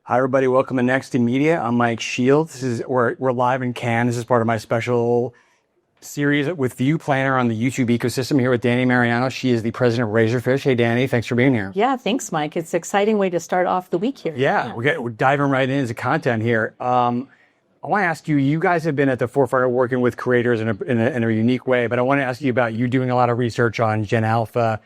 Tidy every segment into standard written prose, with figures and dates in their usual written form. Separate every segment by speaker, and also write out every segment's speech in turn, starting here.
Speaker 1: Hi, everybody. Welcome to Next in Media. I'm Mike Shields. We're live in Cannes. This is part of my special series with View Planner on the YouTube ecosystem here with Dani Mariano. She is the president of Razorfish. Hey, Dani. Thanks for being here.
Speaker 2: Yeah, thanks, Mike. It's an exciting way to start off the week here.
Speaker 1: Yeah. We're diving right into content here. I want to ask you, you guys have been at the forefront of working with creators in a unique way, but I want to ask you about you doing a lot of research on Gen Alpha.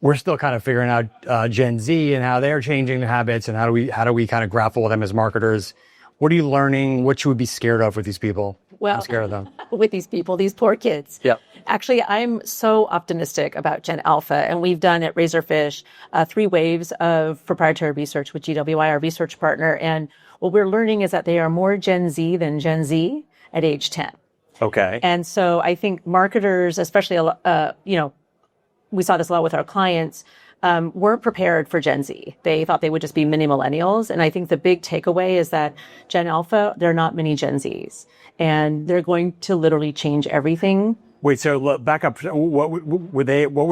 Speaker 1: We're still kind of figuring out Gen Z and how they're changing their habits and how do we kind of grapple with them as marketers. What are you learning? What should we be scared of with these people?
Speaker 2: Well,
Speaker 1: I'm scared of them.
Speaker 2: With these people, these poor kids.
Speaker 1: Yep.
Speaker 2: Actually, I'm so optimistic about Gen Alpha, and we've done at Razorfish 3 waves of proprietary research with GWI, our research partner. And what we're learning is that they are more Gen Z than Gen Z at age 10.
Speaker 1: Okay.
Speaker 2: And so I think marketers, especially, we saw this a lot with our clients, weren't prepared for Gen Z. They thought they would just be mini-millennials. And I think the big takeaway is that Gen Alpha, they're not mini Gen Zs. And they're going to literally change everything.
Speaker 1: Wait, so back up. What were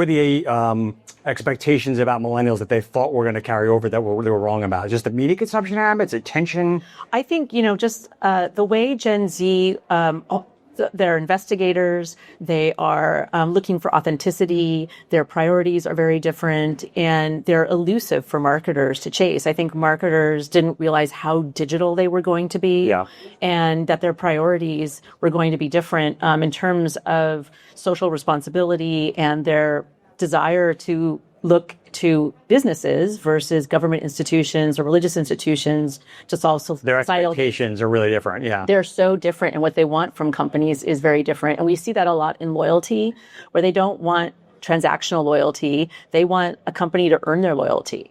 Speaker 1: the expectations about millennials that they thought were going to carry over that they were wrong about? Just the media consumption habits, attention?
Speaker 2: I think, just the way Gen Z, they're investigators, they are looking for authenticity, their priorities are very different, and they're elusive for marketers to chase. I think marketers didn't realize how digital they were going to be, and that their priorities were going to be different in terms of social responsibility and their desire to look to businesses versus government institutions or religious institutions to solve societal.
Speaker 1: Their expectations are really different, yeah.
Speaker 2: They're so different, and what they want from companies is very different. And we see that a lot in loyalty, where they don't want transactional loyalty. They want a company to earn their loyalty.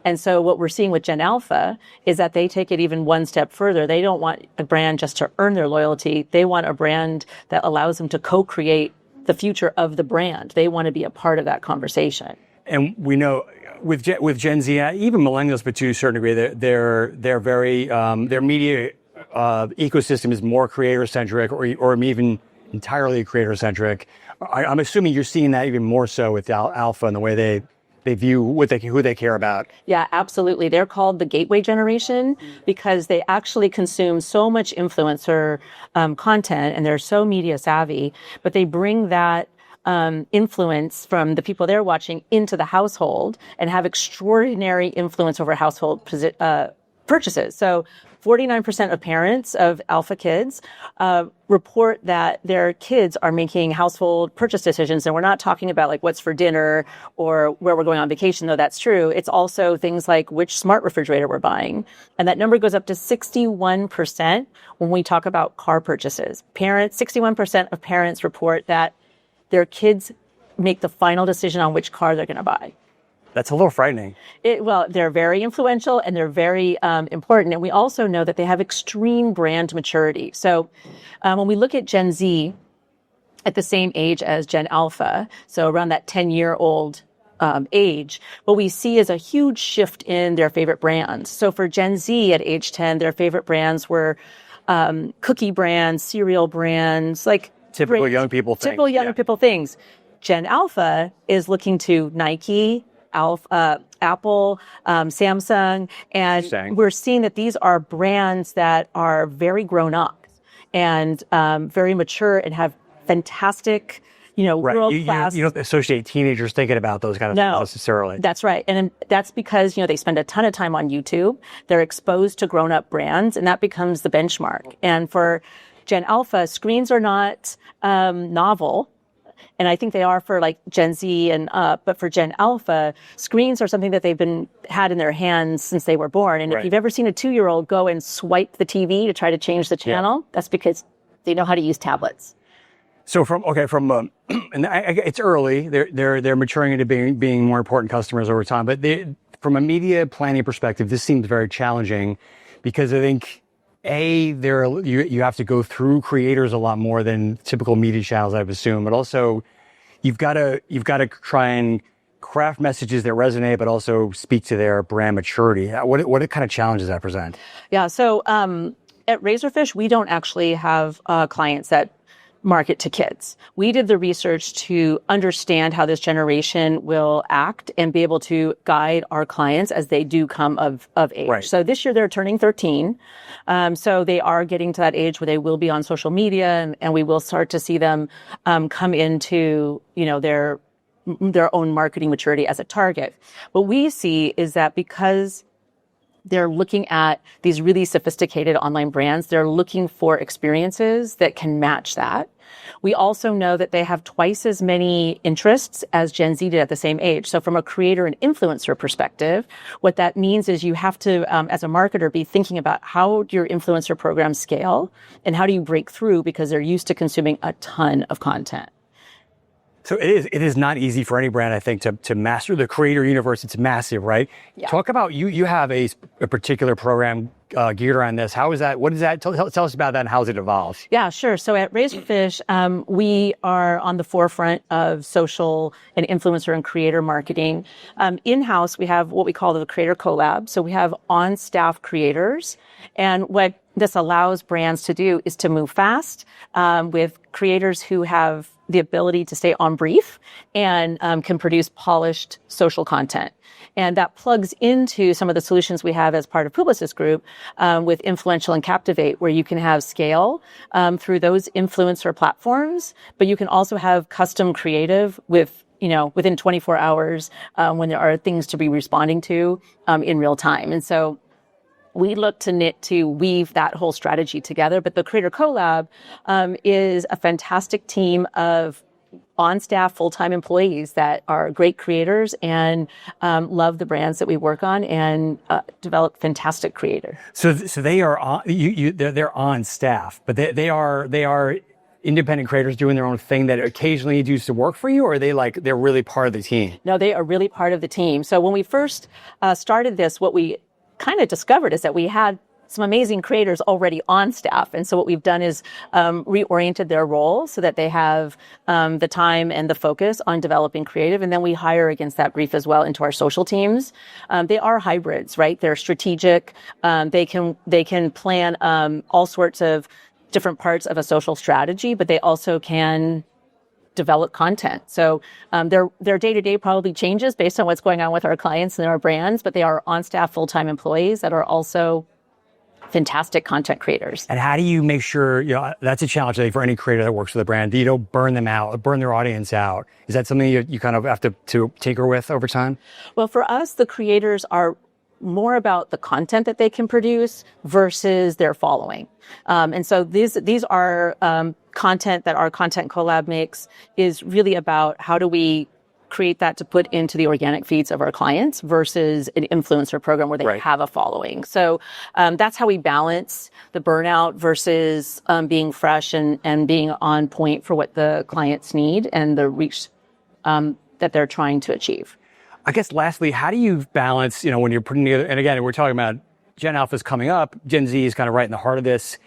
Speaker 2: And so what we're seeing with Gen Alpha is that they take it even one step further. They don't want a brand just to earn their loyalty. They want a brand that allows them to co-create the future of the brand. They want to be a part of that conversation.
Speaker 1: And we know with Gen Z, even millennials, but to a certain degree, they're very their media ecosystem is more creator-centric, or even entirely creator-centric. I'm assuming you're seeing that even more so with Alpha and the way they view who they care about.
Speaker 2: Yeah, absolutely. They're called the gateway generation because they actually consume so much influencer content, and they're so media savvy, but they bring that influence from the people they're watching into the household and have extraordinary influence over household purchases. So 49% of parents of Alpha kids report that their kids are making household purchase decisions. And we're not talking about like what's for dinner or where we're going on vacation, though that's true. It's also things like which smart refrigerator we're buying. And that number goes up to 61% when we talk about car purchases. 61% of parents report that their kids make the final decision on which car they're going to buy.
Speaker 1: That's a little frightening.
Speaker 2: Well, they're very influential and they're very important. And we also know that they have extreme brand maturity. So when we look at Gen Z at the same age as Gen Alpha, so around that 10-year-old age, what we see is a huge shift in their favorite brands. So for Gen Z at age 10, their favorite brands were cookie brands, cereal brands, like
Speaker 1: typical young people things.
Speaker 2: Typical young people things. Gen Alpha is looking to Nike, Apple, Samsung, and we're seeing that these are brands that are very grown up and very mature and have fantastic, world class.
Speaker 1: You don't associate teenagers thinking about those kind of things necessarily.
Speaker 2: That's right. And that's because, they spend a ton of time on YouTube. They're exposed to grown up brands, and that becomes the benchmark. And for Gen Alpha, screens are not novel. And I think they are for like Gen Z and up, but for Gen Alpha, screens are something that they've had in their hands since they were born. And if you've ever seen a 2-year-old go and swipe the TV to try to change the channel, that's because they know how to use tablets.
Speaker 1: So and it's early. They're maturing into being more important customers over time. But from a media planning perspective, this seems very challenging because I think you have to go through creators a lot more than typical media channels, I would assume. But also, you've got to try and craft messages that resonate, but also speak to their brand maturity. What kind of challenges that present?
Speaker 2: Yeah. So at Razorfish, we don't actually have clients that market to kids. We did the research to understand how this generation will act and be able to guide our clients as they do come of age.
Speaker 1: Right.
Speaker 2: So this year they're turning 13. So they are getting to that age where they will be on social media, and we will start to see them come into, their own marketing maturity as a target. What we see is that because they're looking at these really sophisticated online brands, they're looking for experiences that can match that. We also know that they have twice as many interests as Gen Z did at the same age. So from a creator and influencer perspective, what that means is you have to, as a marketer, be thinking about how do your influencer programs scale and how do you break through, because they're used to consuming a ton of content.
Speaker 1: So it is not easy for any brand, I think, to master the creator universe. It's massive, right?
Speaker 2: Yeah.
Speaker 1: Talk about, you have a particular program geared around this. How is that? What is that? Tell us about that and how has it evolved?
Speaker 2: Yeah, sure. So at Razorfish, we are on the forefront of social and influencer and creator marketing. In-house, we have what we call the creator collab. So we have on-staff creators. And what this allows brands to do is to move fast with creators who have the ability to stay on brief and can produce polished social content. And that plugs into some of the solutions we have as part of Publicis Group with Influential and Captivate, where you can have scale through those influencer platforms, but you can also have custom creative within 24 hours when there are things to be responding to in real time. And so we look to weave that whole strategy together. But the Creator Collab is a fantastic team of on-staff full-time employees that are great creators and love the brands that we work on and develop fantastic creators.
Speaker 1: So they are on, they're on staff, but they are independent creators doing their own thing that occasionally do some work for you, or are they're really part of the team?
Speaker 2: No, they are really part of the team. So when we first started this, what we kind of discovered is that we had some amazing creators already on staff. And so what we've done is reoriented their role so that they have the time and the focus on developing creative. And then we hire against that brief as well into our social teams. They are hybrids, right? They're strategic. They can plan all sorts of different parts of a social strategy, but they also can develop content. So their day-to-day probably changes based on what's going on with our clients and our brands, but they are on-staff full-time employees that are also fantastic content creators.
Speaker 1: And how do you make sure, that's a challenge, I think, for any creator that works with a brand, that you don't burn them out, burn their audience out. Is that something you kind of have to tinker with over time?
Speaker 2: Well, for us, the creators are more about the content that they can produce versus their following. And so these are content that our content collab makes is really about how do we create that to put into the organic feeds of our clients versus an influencer program where they have a following. So that's how we balance the burnout versus being fresh and being on point for what the clients need and the reach that they're trying to achieve.
Speaker 1: I guess lastly, how do you balance, when you're putting together, and again, we're talking about Gen Alpha's coming up, Gen Z is kind of right in the heart of this.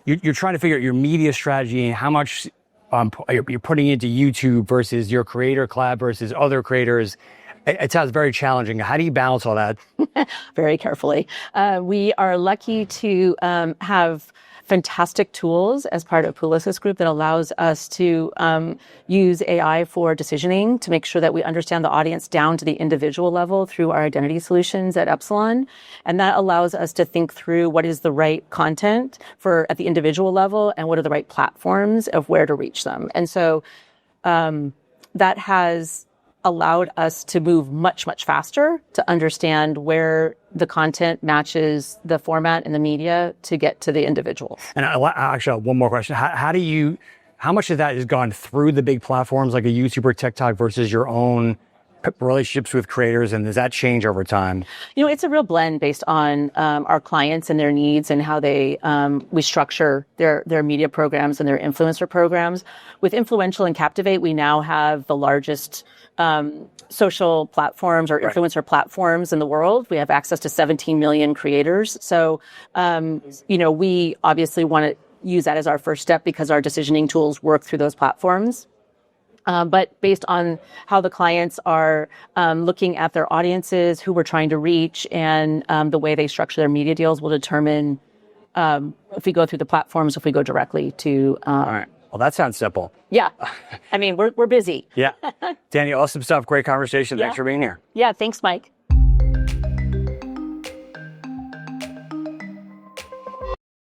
Speaker 1: You're trying to figure out your media strategy and how much you're putting into YouTube versus your creator collab versus other creators. It sounds very challenging. How do you balance all that?
Speaker 2: Very carefully. We are lucky to have fantastic tools as part of Publicis Group that allows us to use AI for decisioning to make sure that we understand the audience down to the individual level through our identity solutions at Epsilon. And that allows us to think through what is the right content at the individual level and what are the right platforms of where to reach them. And so that has allowed us to move much, much faster to understand where the content matches the format and the media to get to the individual. And
Speaker 1: actually, one more question. How much of that has gone through the big platforms like a YouTube or TikTok versus your own relationships with creators, and does that change over time?
Speaker 2: It's a real blend based on our clients and their needs and how we structure their media programs and their influencer programs. With Influential and Captivate, we now have the largest social platforms or influencer platforms in the world. We have access to 17 million creators. So, we obviously want to use that as our first step because our decisioning tools work through those platforms. But based on how the clients are looking at their audiences, who we're trying to reach, and the way they structure their media deals will determine if we go through the platforms, if we go directly to
Speaker 1: Well, that sounds simple.
Speaker 2: Yeah. I mean, we're busy.
Speaker 1: Yeah. Dani, awesome stuff. Great conversation. Thanks for being here.
Speaker 2: Yeah. Thanks, Mike.